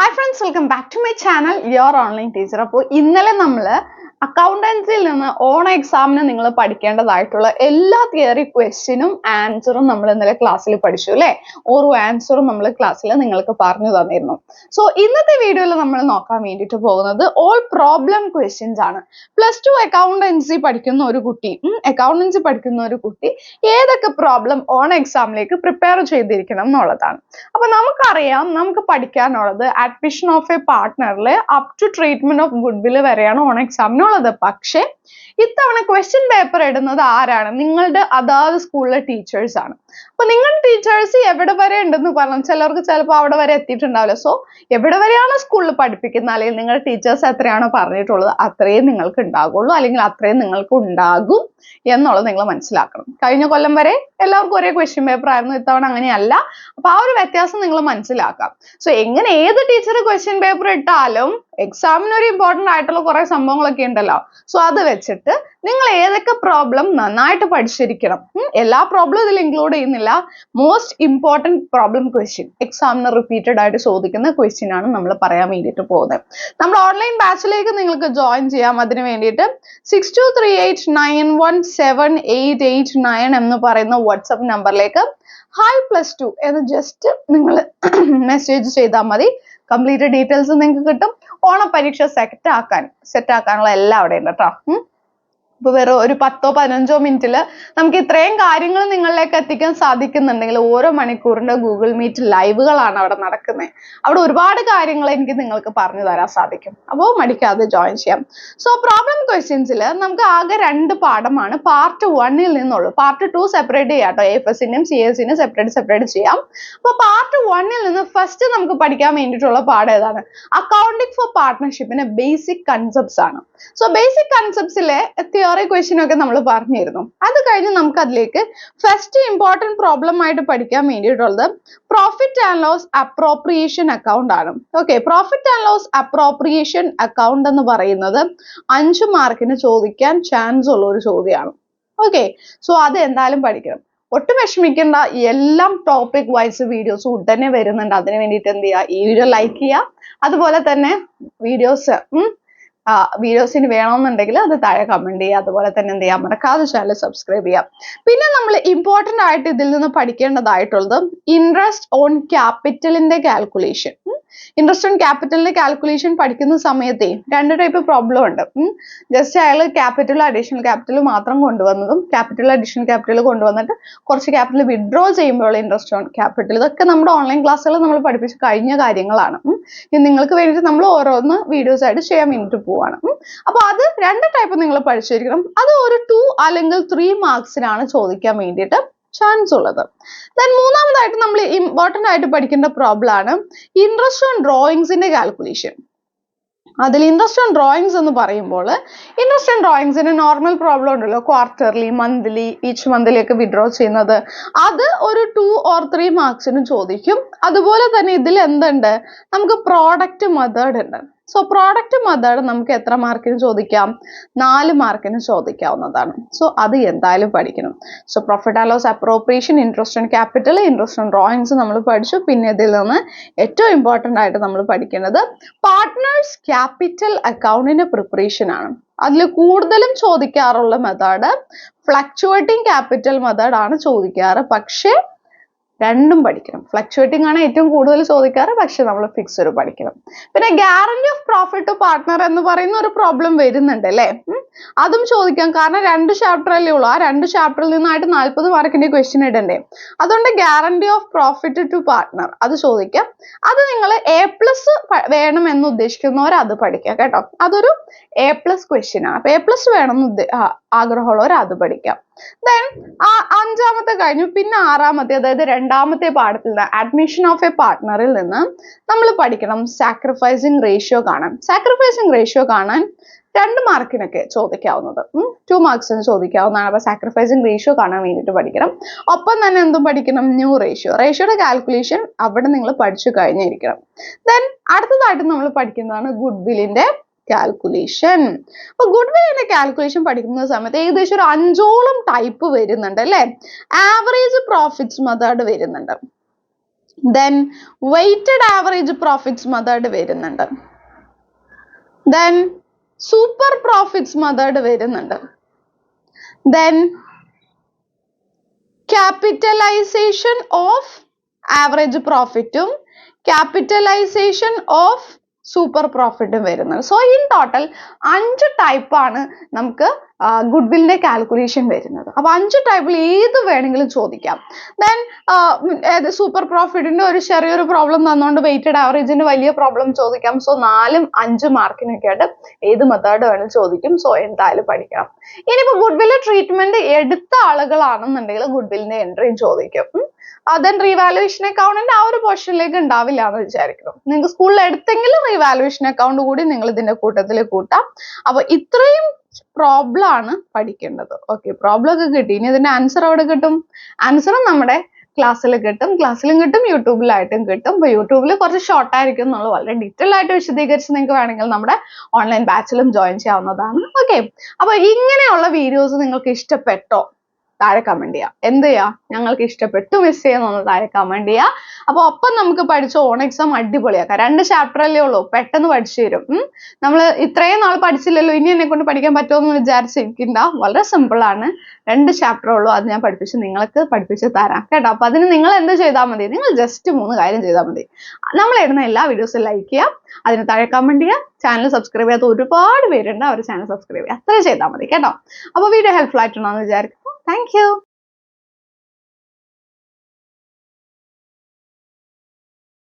Hi friends, welcome back to my channel, Your Online Teacher. അപ്പോൾ ഇന്നലെ നമ്മൾ അക്കൗണ്ടൻസിയിൽ നിന്ന് ഓൺ എക്സാമിന് നിങ്ങൾ പഠിക്കേണ്ടതായിട്ടുള്ള എല്ലാ തിയറി ക്വസ്റ്റ്യനും ആൻസറും നമ്മൾ ഇന്നലെ ക്ലാസ്സിൽ പഠിച്ചു അല്ലേ? ഓരോ ആൻസറും നമ്മൾ ക്ലാസ്സിൽ നിങ്ങൾക്ക് പറഞ്ഞു തന്നിരുന്നു. സോ ഇന്നത്തെ വീഡിയോയിൽ നമ്മൾ നോക്കാൻ വേണ്ടിയിട്ട് പോകുന്നത് ഓൾ പ്രോബ്ലം ക്വസ്റ്റ്യൻസ് ആണ്. +2 അക്കൗണ്ടൻസി പഠിക്കുന്ന ഒരു കുട്ടി ഏതൊക്കെ പ്രോബ്ലം ഓൺ എക്സാമിലേക്ക് പ്രിപ്പയർ ചെയ്തിരിക്കണം എന്നുള്ളതാണ്. അപ്പൊ നമുക്കറിയാം, നമുക്ക് പഠിക്കാനുള്ളത് അഡ്മിഷൻ ഓഫ് എ പാർട്ട്ണറിൽ up to treatment of goodwill വരെയാണ് ഓൺ എക്സാമിനുള്ളത്. പക്ഷേ ഇത്തവണ ക്വസ്റ്റ്യൻ പേപ്പർ ഇടുന്നത് ആരാണ്? നിങ്ങളുടെ അതാത് സ്കൂളിലെ ടീച്ചേഴ്സ് ആണ്. അപ്പൊ നിങ്ങളുടെ ടീച്ചേഴ്സ് എവിടെ വരെ ഉണ്ടെന്ന് പറഞ്ഞു, ചിലർക്ക് ചിലപ്പോൾ അവിടെ വരെ എത്തിയിട്ടുണ്ടാവില്ല. സോ എവിടെ വരെയാണ് സ്കൂളിൽ പഠിപ്പിക്കുന്ന, അല്ലെങ്കിൽ നിങ്ങളുടെ ടീച്ചേഴ്സ് എത്രയാണോ പറഞ്ഞിട്ടുള്ളത് അത്രയും നിങ്ങൾക്ക് ഉണ്ടാകുള്ളൂ, അല്ലെങ്കിൽ അത്രയും നിങ്ങൾക്ക് ഉണ്ടാകും എന്നുള്ളത് നിങ്ങൾ മനസ്സിലാക്കണം. കഴിഞ്ഞ കൊല്ലം വരെ എല്ലാവർക്കും ഒരേ ക്വസ്റ്റ്യൻ പേപ്പർ ആയിരുന്നു, ഇത്തവണ അങ്ങനെയല്ല. അപ്പൊ ആ ഒരു വ്യത്യാസം നിങ്ങൾ മനസ്സിലാക്കാം. സോ എങ്ങനെ ഏത് ടീച്ചർ ക്വസ്റ്റ്യൻ പേപ്പർ ഇട്ടാലും എക്സാമിന് ഒരു ഇമ്പോർട്ടന്റ് ആയിട്ടുള്ള കുറെ സംഭവങ്ങളൊക്കെ ഉണ്ടല്ലോ. സോ അത് വെച്ചിട്ട് നിങ്ങൾ ഏതൊക്കെ പ്രോബ്ലം നന്നായിട്ട് പഠിച്ചിരിക്കണം. എല്ലാ പ്രോബ്ലം ഇതിൽ ഇൻക്ലൂഡ് ചെയ്യുന്നില്ല. മോസ്റ്റ് ഇമ്പോർട്ടന്റ് പ്രോബ്ലം ക്വസ്റ്റ്യൻ, എക്സാമിന് റിപ്പീറ്റഡ് ആയിട്ട് ചോദിക്കുന്ന ക്വസ്റ്റ്യൻ ആണ് നമ്മൾ പറയാൻ വേണ്ടിയിട്ട് പോകുന്നത്. നമ്മൾ ഓൺലൈൻ ബാച്ചിലേക്ക് നിങ്ങൾക്ക് ജോയിൻ ചെയ്യാം. അതിന് വേണ്ടിയിട്ട് 6238917889 എന്ന് പറയുന്ന വാട്സ്ആപ്പ് നമ്പറിലേക്ക് hi+2 എന്ന് ജസ്റ്റ് നിങ്ങൾ മെസ്സേജ് ചെയ്താൽ മതി. കംപ്ലീറ്റ് ഡീറ്റെയിൽസ് നിങ്ങൾക്ക് കിട്ടും. ഓണപരീക്ഷ സെറ്റ് ആക്കാനുള്ള എല്ലാം അവിടെ ഉണ്ട് കേട്ടോ. ഇപ്പൊ വെറും ഒരു 10-15 മിനിറ്റിൽ നമുക്ക് ഇത്രയും കാര്യങ്ങൾ നിങ്ങളിലേക്ക് എത്തിക്കാൻ സാധിക്കുന്നുണ്ടെങ്കിൽ, ഓരോ മണിക്കൂറിന്റെ ഗൂഗിൾ മീറ്റ് ലൈവുകളാണ് അവിടെ നടക്കുന്നത്. അവിടെ ഒരുപാട് കാര്യങ്ങൾ എനിക്ക് നിങ്ങൾക്ക് പറഞ്ഞു തരാൻ സാധിക്കും. അപ്പോൾ മടിക്കാതെ ജോയിൻ ചെയ്യാം. സോ പ്രോബ്ലം ക്വസ്റ്റ്യൻസിൽ നമുക്ക് ആകെ 2 പാഠമാണ് പാർട്ട് 1 നിന്നുള്ളൂ. പാർട്ട് 2 സെപ്പറേറ്റ് ചെയ്യാം കേട്ടോ. AFSന്റെയും CS-നും സെപ്പറേറ്റ് ചെയ്യാം. അപ്പൊ പാർട്ട് 1 നിന്ന് ഫസ്റ്റ് നമുക്ക് പഠിക്കാൻ വേണ്ടിയിട്ടുള്ള പാഠം ഏതാണ്? അക്കൗണ്ടിങ് ഫോർ പാർട്ട്ണർഷിപ്പിന്റെ ബേസിക് കൺസെപ്റ്റ്സ് ആണ്. സോ ബേസിക് കൺസെപ്റ്റ്സിലെ തിയറി ക്വസ്റ്റ്യൻ ഒക്കെ നമ്മൾ പറഞ്ഞിരുന്നു. അത് കഴിഞ്ഞ് നമുക്ക് അതിലേക്ക് ഫസ്റ്റ് ഇമ്പോർട്ടന്റ് പ്രോബ്ലം ആയിട്ട് പഠിക്കാൻ വേണ്ടിയിട്ടുള്ളത് profit and loss appropriation account ആണ്. Okay, profit and loss appropriation account എന്ന് പറയുന്നത് 5 മാർക്കിന് ചോദിക്കാൻ ചാൻസ് ഉള്ള ഒരു ചോദ്യമാണ്. ഓക്കെ, സോ അത് എന്തായാലും പഠിക്കണം. ഒട്ടും വിഷമിക്കേണ്ട, എല്ലാം ടോപ്പിക് വൈസ് വീഡിയോസ് ഉടനെ വരുന്നുണ്ട്. അതിന് വേണ്ടിയിട്ട് എന്ത് ചെയ്യുക, ഈ വീഡിയോ ലൈക്ക് ചെയ്യുക. അതുപോലെ തന്നെ വീഡിയോസിന് വേണമെന്നുണ്ടെങ്കിൽ അത് താഴെ കമന്റ് ചെയ്യുക. അതുപോലെ തന്നെ എന്ത് ചെയ്യാം, മറക്കാതെ ചാനൽ സബ്സ്ക്രൈബ് ചെയ്യാം. പിന്നെ നമ്മൾ ഇമ്പോർട്ടന്റ് ആയിട്ട് ഇതിൽ നിന്ന് പഠിക്കേണ്ടതായിട്ടുള്ളത് ഇൻട്രസ്റ്റ് ഓൺ ക്യാപിറ്റലിന്റെ കാൽക്കുലേഷൻ. ഇൻട്രസ്റ്റ് ഓൺ ക്യാപിറ്റലിന്റെ കാൽക്കുലേഷൻ പഠിക്കുന്ന സമയത്തെ 2 ടൈപ്പ് പ്രോബ്ലം ഉണ്ട്. ജസ്റ്റ് അയാൾ ക്യാപിറ്റൽ അഡീഷണൽ ക്യാപിറ്റൽ മാത്രം കൊണ്ടുവന്നതും ക്യാപിറ്റൽ അഡീഷണൽ ക്യാപിറ്റൽ കൊണ്ടുവന്നിട്ട് കുറച്ച് ക്യാപിറ്റൽ വിഡ്രോ ചെയ്യുമ്പോഴുള്ള ഇൻട്രസ്റ്റ് ഓൺ ക്യാപിറ്റൽ. ഇതൊക്കെ നമ്മുടെ ഓൺലൈൻ ക്ലാസ്സുകൾ നമ്മൾ പഠിപ്പിച്ച് കഴിഞ്ഞ കാര്യങ്ങളാണ്. നിങ്ങൾക്ക് വേണ്ടിയിട്ട് നമ്മൾ ഓരോന്ന് വീഡിയോസ് ആയിട്ട് ചെയ്യാൻ വേണ്ടിയിട്ട് പോവാണ്. അപ്പൊ അത് 2 ടൈപ്പ് നിങ്ങൾ പഠിച്ചിരിക്കണം. അത് ഒരു 2 അല്ലെങ്കിൽ 3 മാർക്സിനാണ് ചോദിക്കാൻ വേണ്ടിയിട്ട് ചാൻസ് ഉള്ളത്. ദെൻ മൂന്നാമതായിട്ട് നമ്മൾ ഇമ്പോർട്ടന്റ് ആയിട്ട് പഠിക്കേണ്ട പ്രോബ്ലം ആണ് ഇൻട്രസ്റ്റ് ഓൺ ഡ്രോയിങ്സിന്റെ കാൽക്കുലേഷൻ. അതിൽ ഇൻട്രസ്റ്റ് ഓൺ ഡ്രോയിങ്സ് എന്ന് പറയുമ്പോൾ ഇൻട്രസ്റ്റ് ഓൺ ഡ്രോയിങ്സിന് നോർമൽ പ്രോബ്ലം ഉണ്ടല്ലോ, ക്വാർട്ടർലി, മന്ത്ലി, ഈച്ച് മന്ത്ലിയൊക്കെ വിഡ്രോ ചെയ്യുന്നത്. അത് ഒരു 2 or 3 മാർക്സിന് ചോദിക്കും. അതുപോലെ തന്നെ ഇതിൽ എന്തുണ്ട്, നമുക്ക് പ്രോഡക്റ്റ് മെത്തേഡ് ഉണ്ട്. സോ പ്രോഡക്റ്റ് മെത്തേഡ് നമുക്ക് എത്ര മാർക്കിന് ചോദിക്കാം? 4 മാർക്കിന് ചോദിക്കാവുന്നതാണ്. സോ അത് എന്തായാലും പഠിക്കണം. So profit and loss appropriation, interest on capital, interest on drawings നമ്മൾ പഠിച്ചു. പിന്നെ ഇതിൽ നിന്ന് ഏറ്റവും ഇമ്പോർട്ടന്റ് ആയിട്ട് നമ്മൾ പഠിക്കുന്നത് പാർട്ട്നേഴ്സ് ക്യാപിറ്റൽ അക്കൗണ്ടിന്റെ പ്രിപ്പറേഷൻ ആണ്. അതിൽ കൂടുതലും ചോദിക്കാറുള്ള മെത്തേഡ് ഫ്ലക്ച്വേറ്റിംഗ് ക്യാപിറ്റൽ മെത്തേഡ് ആണ് ചോദിക്കാറ്. പക്ഷേ രണ്ടും പഠിക്കണം. ഫ്ലക്ച്വേറ്റിംഗ് ആണ് ഏറ്റവും കൂടുതൽ ചോദിക്കാറ്, പക്ഷെ നമ്മൾ ഫിക്സഡ് പഠിക്കണം. പിന്നെ guarantee of profit to partner എന്ന് പറയുന്ന ഒരു പ്രോബ്ലം വരുന്നുണ്ട് അല്ലേ? അതും ചോദിക്കാം. കാരണം 2 ചാപ്റ്ററല്ലേ ഉള്ളൂ. ആ 2 ചാപ്റ്ററിൽ നിന്നായിട്ട് 40 മാർക്കിന്റെ ക്വസ്റ്റ്യൻ ഇടണ്ടേ. അതുകൊണ്ട് guarantee of profit to partner അത് ചോദിക്കാം. അത് നിങ്ങൾ A+ വേണം എന്ന് ഉദ്ദേശിക്കുന്നവർ അത് പഠിക്കാം കേട്ടോ. അതൊരു A+ ക്വസ്റ്റ്യൻ ആണ്. അപ്പൊ A+ വേണം എന്ന് ആഗ്രഹമുള്ളവർ അത് പഠിക്കാം. ദെൻ 5ാമത്തെ കഴിഞ്ഞു. പിന്നെ 6ാമത്തെ, അതായത് 2ാമത്തെ പാഠത്തിൽ നിന്ന് അഡ്മിഷൻ ഓഫ് എ പാർട്ട്ണറിൽ നിന്ന് നമ്മൾ പഠിക്കണം സാക്രിഫൈസിങ് റേഷ്യോ കാണാൻ. സാക്രിഫൈസിങ് റേഷ്യോ കാണാൻ 2 മാർക്കിനൊക്കെ ചോദിക്കാവുന്നത്, 2 മാർക്സിന് ചോദിക്കാവുന്നതാണ്. അപ്പൊ സാക്രിഫൈസിങ് റേഷ്യോ കാണാൻ വേണ്ടിയിട്ട് പഠിക്കണം. ഒപ്പം തന്നെ എന്തും പഠിക്കണം, ന്യൂ റേഷ്യോ. റേഷ്യോയുടെ കാൽക്കുലേഷൻ അവിടെ നിങ്ങൾ പഠിച്ചു കഴിഞ്ഞിരിക്കണം. ദെൻ അടുത്തതായിട്ട് നമ്മൾ പഠിക്കുന്നതാണ് ഗുഡ് വില്ലിന്റെ കാൽക്കുലേഷൻ. അപ്പൊ ഗുഡ് വില്ലിന്റെ കാൽക്കുലേഷൻ പഠിക്കുന്ന സമയത്ത് ഏകദേശം ഒരു 5ഓളം ടൈപ്പ് വരുന്നുണ്ട് അല്ലെ. ആവറേജ് പ്രോഫിറ്റ്സ് മെത്തേഡ് വരുന്നുണ്ട്. then weighted average profits method വരുന്നുണ്ട്, then super profits method വരുന്നുണ്ട്, then capitalization of average profit ഉം capitalization of super profit ഉം വരുന്നത്. So in total 5 type ആണ് നമുക്ക് ഗുഡ്വില്ലിന്റെ കാൽക്കുലേഷൻ വരുന്നത്. അപ്പൊ 5 ടൈപ്പിൽ ഏത് വേണമെങ്കിലും ചോദിക്കാം. then സൂപ്പർ പ്രോഫിറ്റിന്റെ ഒരു ചെറിയൊരു പ്രോബ്ലം തന്നുകൊണ്ട് വെയിറ്റഡ് ആവറേജിന്റെ വലിയ പ്രോബ്ലം ചോദിക്കാം. സോ 4ഉം 5 മാർക്കിനൊക്കെ ആയിട്ട് ഏത് മെത്തേഡ് വേണമെങ്കിലും ചോദിക്കും. സോ എന്തായാലും പഠിക്കണം. ഇനിയിപ്പോ ഗുഡ്വില്ല് ട്രീറ്റ്മെന്റ് എടുത്ത ആളുകളാണെന്നുണ്ടെങ്കിൽ ഗുഡ്വില്ലിന്റെ എൻട്രിയും ചോദിക്കും. then റീവാലുവേഷൻ അക്കൗണ്ടിന്റെ ആ ഒരു പോർഷനിലേക്ക് ഉണ്ടാവില്ല എന്ന് വിചാരിക്കണം. നിങ്ങൾക്ക് സ്കൂളിൽ എടുത്തെങ്കിലും റീവാലുവേഷൻ അക്കൗണ്ട് കൂടി നിങ്ങൾ ഇതിന്റെ കൂട്ടത്തിൽ കൂട്ടാം. അപ്പൊ ഇത്രയും പ്രോബ്ലം ആണ് പഠിക്കേണ്ടത്. ഓക്കെ, പ്രോബ്ലം ഒക്കെ കിട്ടി. ഇനി ഇതിന്റെ ആൻസർ എവിടെ കിട്ടും? ആൻസർ നമ്മുടെ ക്ലാസ്സിൽ കിട്ടും, ക്ലാസ്സിലും കിട്ടും, യൂട്യൂബിലായിട്ടും കിട്ടും. അപ്പൊ യൂട്യൂബിൽ കുറച്ച് ഷോർട്ട് ആയിരിക്കും എന്നുള്ളത് വളരെ ഡീറ്റെയിൽ ആയിട്ട് വിശദീകരിച്ച് നിങ്ങൾക്ക് വേണമെങ്കിൽ നമ്മുടെ ഓൺലൈൻ ബാച്ചിലും ജോയിൻ ചെയ്യാവുന്നതാണ്. ഓക്കെ, അപ്പൊ ഇങ്ങനെയുള്ള വീഡിയോസ് നിങ്ങൾക്ക് ഇഷ്ടപ്പെട്ടോ? താഴെ കമന്റ് ചെയ്യാം. എന്ത് ചെയ്യാ? ഞങ്ങൾക്ക് ഇഷ്ടപ്പെട്ടു മിസ് ചെയ്യുന്ന താഴെ കമന്റ് ചെയ്യാ. അപ്പൊ ഒപ്പം നമുക്ക് പഠിച്ച ഓൺ എക്സാം അടിപൊളിയാക്കാം. 2 ചാപ്റ്റർ അല്ലേ ഉള്ളൂ, പെട്ടെന്ന് പഠിച്ചു തരും. നമ്മൾ ഇത്രയും നാൾ പഠിച്ചില്ലല്ലോ, ഇനി എന്നെ കൊണ്ട് പഠിക്കാൻ പറ്റുമെന്ന് വിചാരിച്ചിരിക്കണ്ട. വളരെ സിമ്പിൾ ആണ്. 2 ചാപ്റ്റർ ഉള്ളൂ, അത് ഞാൻ നിങ്ങൾക്ക് പഠിപ്പിച്ച് തരാം കേട്ടോ. അപ്പൊ അതിന് നിങ്ങൾ എന്ത് ചെയ്താൽ മതി? നിങ്ങൾ ജസ്റ്റ് 3 കാര്യം ചെയ്താൽ മതി. നമ്മൾ ഇടുന്ന എല്ലാ വീഡിയോസും ലൈക്ക് ചെയ്യാം, അതിന് താഴെ കമന്റ് ചെയ്യാം, ചാനൽ സബ്സ്ക്രൈബ് ചെയ്യാത്ത ഒരുപാട് പേരുണ്ട്, അവർ ചാനൽ സബ്സ്ക്രൈബ് ചെയ്യുക, അത്ര ചെയ്താൽ മതി കേട്ടോ. അപ്പൊ വീഡിയോ ഹെൽപ്ഫുൾ ആയിട്ടുണ്ടെന്ന് വിചാരിക്കും. Thank you.